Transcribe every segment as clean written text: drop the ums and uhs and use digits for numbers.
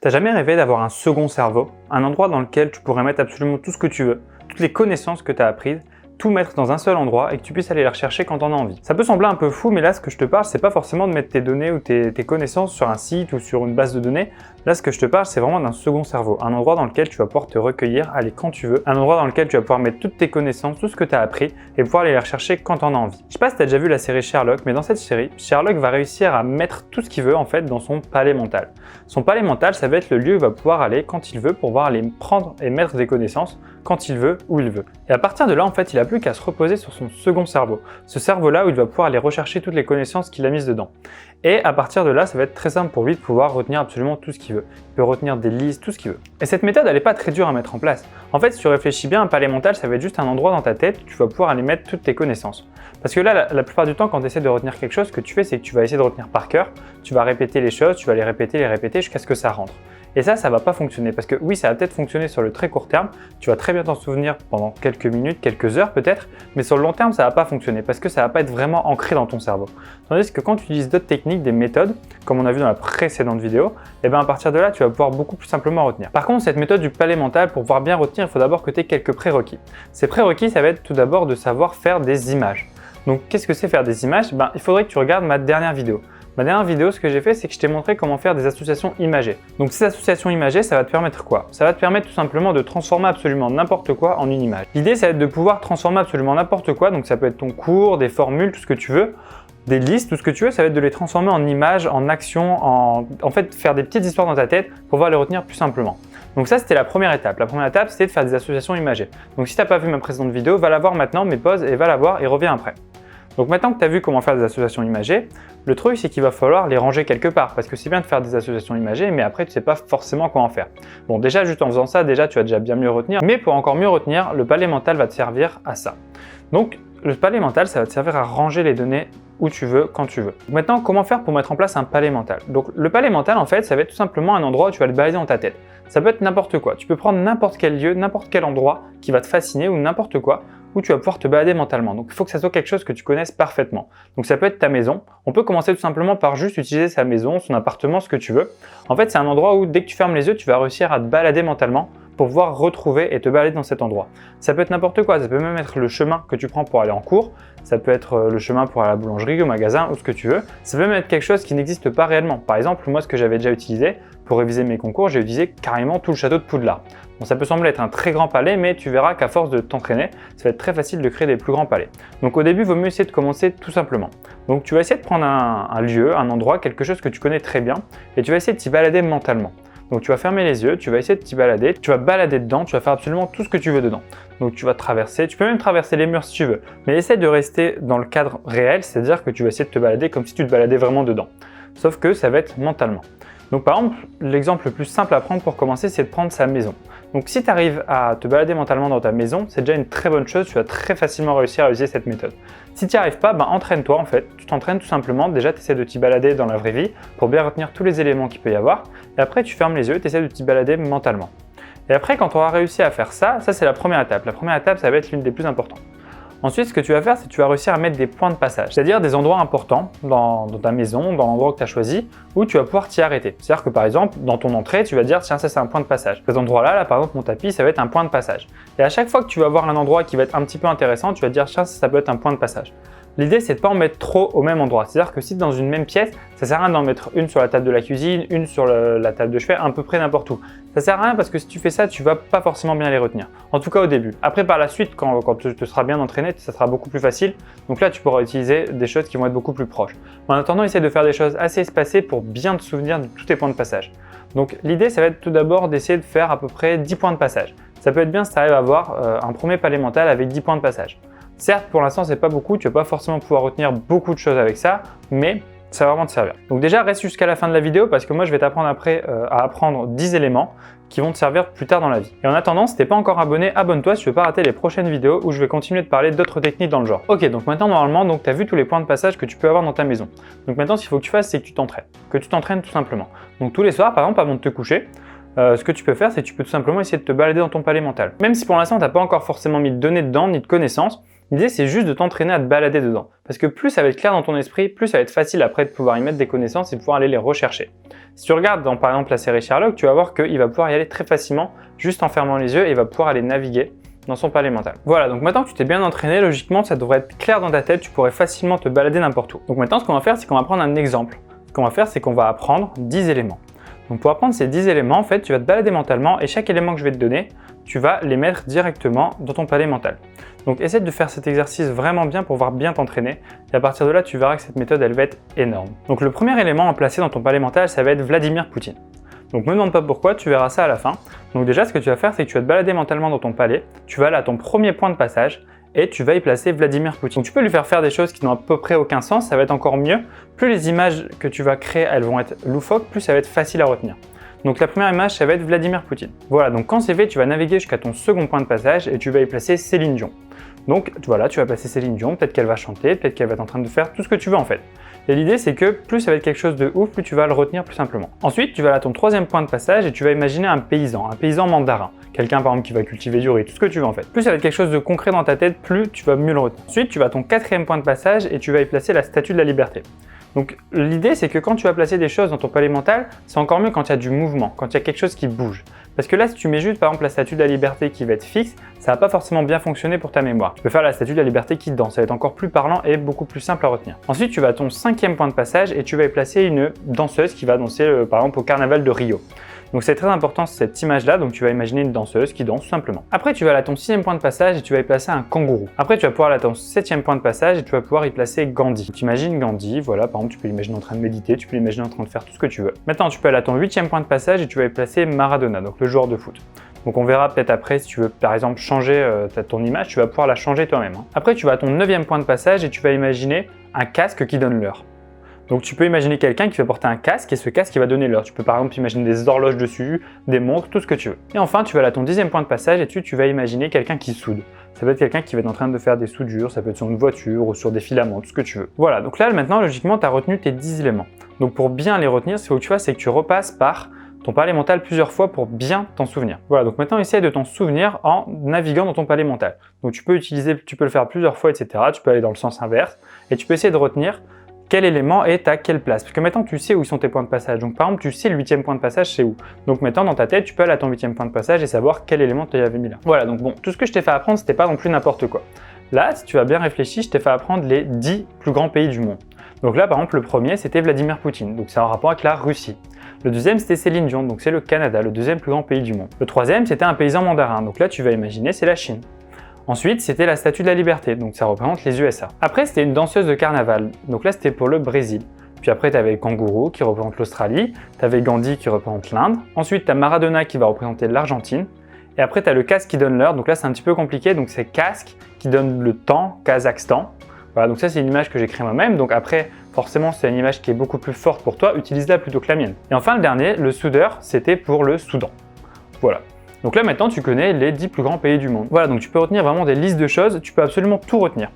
T'as jamais rêvé d'avoir un second cerveau, un endroit dans lequel tu pourrais mettre absolument tout ce que tu veux, toutes les connaissances que tu as apprises, tout mettre dans un seul endroit et que tu puisses aller les rechercher quand t'en as envie. Ça peut sembler un peu fou, mais là ce que je te parle, c'est pas forcément de mettre tes données ou tes connaissances sur un site ou sur une base de données. Là ce que je te parle, c'est vraiment d'un second cerveau, un endroit dans lequel tu vas pouvoir te recueillir, aller quand tu veux, un endroit dans lequel tu vas pouvoir mettre toutes tes connaissances, tout ce que tu as appris et pouvoir aller les rechercher quand t'en as envie. Je sais pas si tu as déjà vu la série Sherlock, mais dans cette série, Sherlock va réussir à mettre tout ce qu'il veut en fait dans son palais mental. Son palais mental, ça va être le lieu où il va pouvoir aller quand il veut pour pouvoir aller prendre et mettre des connaissances quand il veut, où il veut. Et à partir de là, en fait, il n'a plus qu'à se reposer sur son second cerveau. Ce cerveau-là où il va pouvoir aller rechercher toutes les connaissances qu'il a mises dedans. Et à partir de là, ça va être très simple pour lui de pouvoir retenir absolument tout ce qu'il veut. Il peut retenir des listes, tout ce qu'il veut. Et cette méthode, elle n'est pas très dure à mettre en place. En fait, si tu réfléchis bien, un palais mental, ça va être juste un endroit dans ta tête où tu vas pouvoir aller mettre toutes tes connaissances. Parce que là, la plupart du temps, quand tu essaies de retenir quelque chose, ce que tu fais, c'est que tu vas essayer de retenir par cœur, tu vas répéter les choses, tu vas les répéter jusqu'à ce que ça rentre. Et ça va pas fonctionner parce que oui, ça va peut-être fonctionner sur le très court terme, tu vas très bien t'en souvenir pendant quelques minutes, quelques heures peut-être, mais sur le long terme, ça va pas fonctionner parce que ça va pas être vraiment ancré dans ton cerveau. Tandis que quand tu utilises d'autres techniques, des méthodes, comme on a vu dans la précédente vidéo, et bien à partir de là, tu vas pouvoir beaucoup plus simplement retenir. Par contre, cette méthode du palais mental, pour pouvoir bien retenir, il faut d'abord que tu aies quelques prérequis. Ces prérequis, ça va être tout d'abord de savoir faire des images. Donc, qu'est-ce que c'est faire des images? Il faudrait que tu regardes ma dernière vidéo. Ma dernière vidéo, ce que j'ai fait, c'est que je t'ai montré comment faire des associations imagées. Donc ces associations imagées, ça va te permettre quoi? Ça va te permettre tout simplement de transformer absolument n'importe quoi en une image. L'idée, ça va être de pouvoir transformer absolument n'importe quoi, donc ça peut être ton cours, des formules, tout ce que tu veux, des listes, tout ce que tu veux, ça va être de les transformer en images, en actions, en fait faire des petites histoires dans ta tête pour pouvoir les retenir plus simplement. Donc ça, c'était la première étape. La première étape, c'était de faire des associations imagées. Donc si tu n'as pas vu ma précédente vidéo, va la voir maintenant, mais pause et va la voir et reviens après. Donc maintenant que tu as vu comment faire des associations imagées, le truc c'est qu'il va falloir les ranger quelque part parce que c'est bien de faire des associations imagées mais après tu sais pas forcément quoi en faire. Bon déjà juste en faisant ça, déjà tu vas déjà bien mieux retenir, mais pour encore mieux retenir, le palais mental va te servir à ça. Donc le palais mental ça va te servir à ranger les données où tu veux, quand tu veux. Maintenant, comment faire pour mettre en place un palais mental? Donc le palais mental en fait, ça va être tout simplement un endroit où tu vas le balader dans ta tête. Ça peut être n'importe quoi, tu peux prendre n'importe quel lieu, n'importe quel endroit qui va te fasciner ou n'importe quoi, où tu vas pouvoir te balader mentalement. Donc il faut que ça soit quelque chose que tu connaisses parfaitement. Donc ça peut être ta maison. On peut commencer tout simplement par juste utiliser sa maison, son appartement, ce que tu veux. En fait, c'est un endroit où dès que tu fermes les yeux, tu vas réussir à te balader mentalement pour pouvoir retrouver et te balader dans cet endroit. Ça peut être n'importe quoi, ça peut même être le chemin que tu prends pour aller en cours, ça peut être le chemin pour aller à la boulangerie, au magasin, ou ce que tu veux. Ça peut même être quelque chose qui n'existe pas réellement. Par exemple, moi ce que j'avais déjà utilisé pour réviser mes concours, j'ai utilisé carrément tout le château de Poudlard. Bon, ça peut sembler être un très grand palais, mais tu verras qu'à force de t'entraîner, ça va être très facile de créer des plus grands palais. Donc au début, il vaut mieux essayer de commencer tout simplement. Donc tu vas essayer de prendre un lieu, un endroit, quelque chose que tu connais très bien, et tu vas essayer de t'y balader mentalement. Donc tu vas fermer les yeux, tu vas essayer de t'y balader, tu vas balader dedans, tu vas faire absolument tout ce que tu veux dedans. Donc tu vas traverser, tu peux même traverser les murs si tu veux, mais essaie de rester dans le cadre réel, c'est-à-dire que tu vas essayer de te balader comme si tu te baladais vraiment dedans. Sauf que ça va être mentalement. Donc par exemple, l'exemple le plus simple à prendre pour commencer, c'est de prendre sa maison. Donc si tu arrives à te balader mentalement dans ta maison, c'est déjà une très bonne chose, tu vas très facilement réussir à utiliser cette méthode. Si tu n'y arrives pas, entraîne-toi en fait. Tu t'entraînes tout simplement, déjà tu essaies de t'y balader dans la vraie vie pour bien retenir tous les éléments qu'il peut y avoir. Et après tu fermes les yeux, tu essaies de t'y balader mentalement. Et après quand tu auras réussi à faire ça, c'est la première étape. La première étape, ça va être l'une des plus importantes. Ensuite, ce que tu vas faire, c'est que tu vas réussir à mettre des points de passage, c'est-à-dire des endroits importants dans ta maison, dans l'endroit que tu as choisi, où tu vas pouvoir t'y arrêter. C'est-à-dire que par exemple, dans ton entrée, tu vas dire tiens, ça c'est un point de passage. Cet endroit-là, par exemple, mon tapis, ça va être un point de passage. Et à chaque fois que tu vas voir un endroit qui va être un petit peu intéressant, tu vas dire tiens, ça peut être un point de passage. L'idée, c'est de ne pas en mettre trop au même endroit. C'est-à-dire que si dans une même pièce, ça sert à rien d'en mettre une sur la table de la cuisine, une sur la table de chevet, à peu près n'importe où. Ça sert à rien parce que si tu fais ça, tu vas pas forcément bien les retenir. En tout cas au début. Après, par la suite, quand tu te seras bien entraîné, ça sera beaucoup plus facile. Donc là, tu pourras utiliser des choses qui vont être beaucoup plus proches. En attendant, essaie de faire des choses assez espacées pour bien te souvenir de tous tes points de passage. Donc l'idée, ça va être tout d'abord d'essayer de faire à peu près 10 points de passage. Ça peut être bien si tu arrives à avoir un premier palais mental avec 10 points de passage. Certes, pour l'instant, c'est pas beaucoup, tu vas pas forcément pouvoir retenir beaucoup de choses avec ça, mais ça va vraiment te servir. Donc déjà, reste jusqu'à la fin de la vidéo parce que moi, je vais t'apprendre après à apprendre 10 éléments qui vont te servir plus tard dans la vie. Et en attendant, si t'es pas encore abonné, abonne-toi si tu veux pas rater les prochaines vidéos où je vais continuer de parler d'autres techniques dans le genre. Ok, donc maintenant, normalement, tu as vu tous les points de passage que tu peux avoir dans ta maison. Donc maintenant, ce qu'il faut que tu fasses, c'est que tu t'entraînes. Que tu t'entraînes tout simplement. Donc tous les soirs, par exemple, avant de te coucher, ce que tu peux faire, c'est que tu peux tout simplement essayer de te balader dans ton palais mental. Même si pour l'instant, tu n'as pas encore forcément mis de données dedans, ni de connaissances, L'idée, c'est juste de t'entraîner à te balader dedans. Parce que plus ça va être clair dans ton esprit, plus ça va être facile après de pouvoir y mettre des connaissances et de pouvoir aller les rechercher. Si tu regardes dans par exemple la série Sherlock, tu vas voir qu'il va pouvoir y aller très facilement juste en fermant les yeux et il va pouvoir aller naviguer dans son palais mental. Voilà, donc maintenant que tu t'es bien entraîné, logiquement ça devrait être clair dans ta tête, tu pourrais facilement te balader n'importe où. Donc maintenant ce qu'on va faire, c'est qu'on va prendre un exemple. Ce qu'on va faire, c'est qu'on va apprendre 10 éléments. Donc pour apprendre ces 10 éléments, en fait, tu vas te balader mentalement et chaque élément que je vais te donner, tu vas les mettre directement dans ton palais mental. Donc essaie de faire cet exercice vraiment bien pour pouvoir bien t'entraîner et à partir de là, tu verras que cette méthode, elle va être énorme. Donc le premier élément à placer dans ton palais mental, ça va être Vladimir Poutine. Donc me demande pas pourquoi, tu verras ça à la fin. Donc déjà, ce que tu vas faire, c'est que tu vas te balader mentalement dans ton palais, tu vas aller à ton premier point de passage et tu vas y placer Vladimir Poutine. Donc, tu peux lui faire des choses qui n'ont à peu près aucun sens, ça va être encore mieux. Plus les images que tu vas créer, elles vont être loufoques, plus ça va être facile à retenir. Donc la première image, ça va être Vladimir Poutine. Voilà, donc quand c'est fait, tu vas naviguer jusqu'à ton second point de passage et tu vas y placer Céline Dion. Donc voilà, tu vas placer Céline Dion, peut-être qu'elle va chanter, peut-être qu'elle va être en train de faire tout ce que tu veux en fait. Et l'idée, c'est que plus ça va être quelque chose de ouf, plus tu vas le retenir plus simplement. Ensuite, tu vas à ton troisième point de passage et tu vas imaginer un paysan mandarin. Quelqu'un par exemple qui va cultiver du riz, tout ce que tu veux en fait. Plus ça va être quelque chose de concret dans ta tête, plus tu vas mieux le retenir. Ensuite, tu vas à ton quatrième point de passage et tu vas y placer la Statue de la Liberté. Donc l'idée, c'est que quand tu vas placer des choses dans ton palais mental, c'est encore mieux quand il y a du mouvement, quand il y a quelque chose qui bouge. Parce que là, si tu mets juste par exemple la Statue de la Liberté qui va être fixe, ça va pas forcément bien fonctionner pour ta mémoire. Tu peux faire la Statue de la Liberté qui danse, ça va être encore plus parlant et beaucoup plus simple à retenir. Ensuite, tu vas à ton cinquième point de passage et tu vas y placer une danseuse qui va danser par exemple au carnaval de Rio. Donc c'est très important cette image-là, donc tu vas imaginer une danseuse qui danse tout simplement. Après tu vas aller à ton sixième point de passage et tu vas y placer un kangourou. Après tu vas pouvoir aller à ton septième point de passage et tu vas pouvoir y placer Gandhi. Tu imagines Gandhi, voilà, par exemple tu peux l'imaginer en train de méditer, tu peux l'imaginer en train de faire tout ce que tu veux. Maintenant tu peux aller à ton huitième point de passage et tu vas y placer Maradona, donc le joueur de foot. Donc on verra peut-être après si tu veux par exemple changer ton image, tu vas pouvoir la changer toi-même. Après tu vas à ton neuvième point de passage et tu vas imaginer un casque qui donne l'heure. Donc tu peux imaginer quelqu'un qui va porter un casque et ce casque qui va donner l'heure. Tu peux par exemple imaginer des horloges dessus, des montres, tout ce que tu veux. Et enfin tu vas à ton dixième point de passage et tu vas imaginer quelqu'un qui soude. Ça peut être quelqu'un qui va être en train de faire des soudures, ça peut être sur une voiture ou sur des filaments, tout ce que tu veux. Voilà, donc là maintenant logiquement tu as retenu tes 10 éléments. Donc pour bien les retenir, ce que tu fais c'est que tu repasses par ton palais mental plusieurs fois pour bien t'en souvenir. Voilà, donc maintenant essaye de t'en souvenir en naviguant dans ton palais mental. Donc tu peux le faire plusieurs fois, etc. Tu peux aller dans le sens inverse et tu peux essayer de retenir quel élément est à quelle place. Parce que maintenant tu sais où sont tes points de passage. Donc par exemple tu sais le huitième point de passage c'est où. Donc maintenant dans ta tête tu peux aller à ton huitième point de passage et savoir quel élément tu avais mis là. Voilà, donc bon, tout ce que je t'ai fait apprendre c'était pas non plus n'importe quoi. Là, si tu as bien réfléchi, je t'ai fait apprendre les 10 plus grands pays du monde. Donc là par exemple le premier c'était Vladimir Poutine, donc c'est en rapport avec la Russie. Le deuxième c'était Céline Dion, donc c'est le Canada, le deuxième plus grand pays du monde. Le troisième c'était un paysan mandarin, donc là tu vas imaginer c'est la Chine. Ensuite, c'était la Statue de la Liberté, donc ça représente les USA. Après, c'était une danseuse de carnaval, donc là c'était pour le Brésil. Puis après, tu avais le kangourou qui représente l'Australie, tu avais Gandhi qui représente l'Inde. Ensuite, tu as Maradona qui va représenter l'Argentine. Et après, tu as le casque qui donne l'heure, donc là c'est un petit peu compliqué, donc c'est casque qui donne le temps, Kazakhstan. Voilà, donc ça c'est une image que j'ai créée moi-même, donc après, forcément c'est une image qui est beaucoup plus forte pour toi, utilise-la plutôt que la mienne. Et enfin, le dernier, le soudeur, c'était pour le Soudan. Voilà. Donc là maintenant tu connais les 10 plus grands pays du monde. Voilà, donc tu peux retenir vraiment des listes de choses, tu peux absolument tout retenir.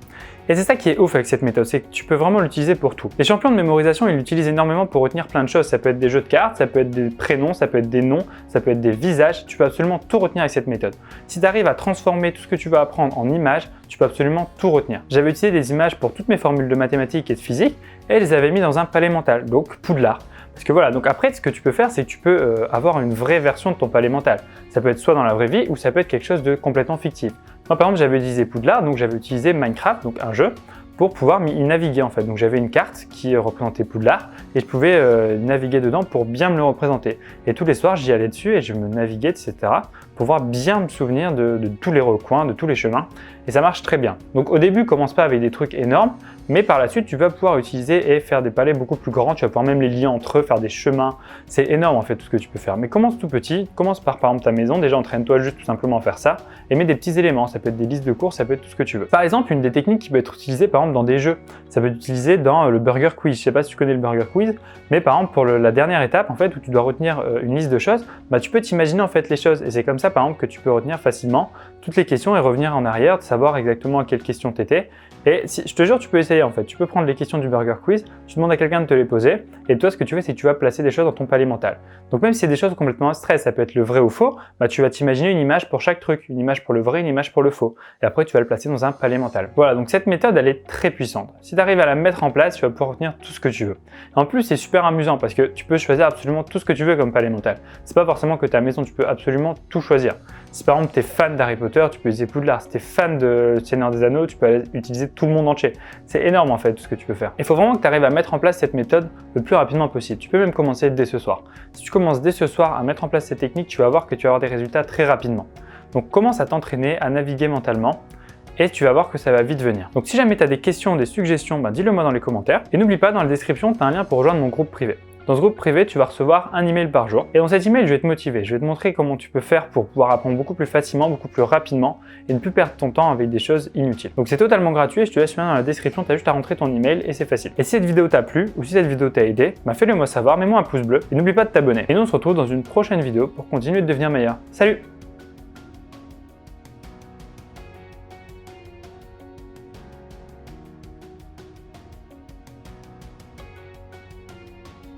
Et c'est ça qui est ouf avec cette méthode, c'est que tu peux vraiment l'utiliser pour tout. Les champions de mémorisation, ils l'utilisent énormément pour retenir plein de choses. Ça peut être des jeux de cartes, ça peut être des prénoms, ça peut être des noms, ça peut être des visages. Tu peux absolument tout retenir avec cette méthode. Si tu arrives à transformer tout ce que tu vas apprendre en images, tu peux absolument tout retenir. J'avais utilisé des images pour toutes mes formules de mathématiques et de physique et je les avais mis dans un palais mental, donc Poudlard. Parce que voilà, donc après, ce que tu peux faire, c'est que tu peux avoir une vraie version de ton palais mental. Ça peut être soit dans la vraie vie ou ça peut être quelque chose de complètement fictif. Moi, par exemple, j'avais utilisé Poudlard, donc j'avais utilisé Minecraft, donc un jeu, pour pouvoir y naviguer en fait. Donc j'avais une carte qui représentait Poudlard et je pouvais naviguer dedans pour bien me le représenter. Et tous les soirs, j'y allais dessus et je me naviguais, etc. pour pouvoir bien me souvenir de tous les recoins, de tous les chemins. Et ça marche très bien. Donc au début, commence pas avec des trucs énormes, mais par la suite, tu vas pouvoir utiliser et faire des palais beaucoup plus grands. Tu vas pouvoir même les lier entre eux, faire des chemins. C'est énorme en fait tout ce que tu peux faire. Mais commence tout petit, commence par exemple ta maison. Déjà, entraîne-toi juste tout simplement à faire ça et mets des petits éléments. Ça peut être des listes de courses, ça peut être tout ce que tu veux. Par exemple, une des techniques qui peut être utilisée par exemple dans des jeux, ça peut être utilisé dans le Burger Quiz. Je sais pas si tu connais le Burger Quiz, mais par exemple pour la dernière étape en fait où tu dois retenir une liste de choses, bah, tu peux t'imaginer en fait les choses et c'est comme ça par exemple que tu peux retenir facilement toutes les questions et revenir en arrière, de savoir exactement à quelle question tu étais Et je te jure, tu peux essayer en fait. Tu peux prendre les questions du Burger Quiz, tu demandes à quelqu'un de te les poser, et toi, ce que tu fais, c'est que tu vas placer des choses dans ton palais mental. Donc même si c'est des choses complètement abstraites, ça peut être le vrai ou faux, tu vas t'imaginer une image pour chaque truc, une image pour le vrai, une image pour le faux. Et après, tu vas le placer dans un palais mental. Voilà, donc cette méthode, elle est très puissante. Si tu arrives à la mettre en place, tu vas pouvoir retenir tout ce que tu veux. En plus, c'est super amusant parce que tu peux choisir absolument tout ce que tu veux comme palais mental. C'est pas forcément que ta maison, tu peux absolument tout choisir. Si par exemple tu es fan d'Harry Potter, tu peux utiliser Poudlard. Si tu es fan de Seigneur des Anneaux, tu peux aller utiliser tout le monde entier. C'est énorme en fait tout ce que tu peux faire. Il faut vraiment que tu arrives à mettre en place cette méthode le plus rapidement possible. Tu peux même commencer dès ce soir. Si tu commences dès ce soir à mettre en place ces techniques, tu vas voir que tu vas avoir des résultats très rapidement. Donc commence à t'entraîner, à naviguer mentalement et tu vas voir que ça va vite venir. Donc si jamais tu as des questions, des suggestions, dis-le moi dans les commentaires. Et n'oublie pas, dans la description, tu as un lien pour rejoindre mon groupe privé. Dans ce groupe privé, tu vas recevoir un email par jour. Et dans cet email, je vais te motiver. Je vais te montrer comment tu peux faire pour pouvoir apprendre beaucoup plus facilement, beaucoup plus rapidement et ne plus perdre ton temps avec des choses inutiles. Donc c'est totalement gratuit et je te laisse le lien dans la description. Tu as juste à rentrer ton email et c'est facile. Et si cette vidéo t'a plu ou si cette vidéo t'a aidé, fais-le moi savoir, mets-moi un pouce bleu et n'oublie pas de t'abonner. Et nous on se retrouve dans une prochaine vidéo pour continuer de devenir meilleur. Salut!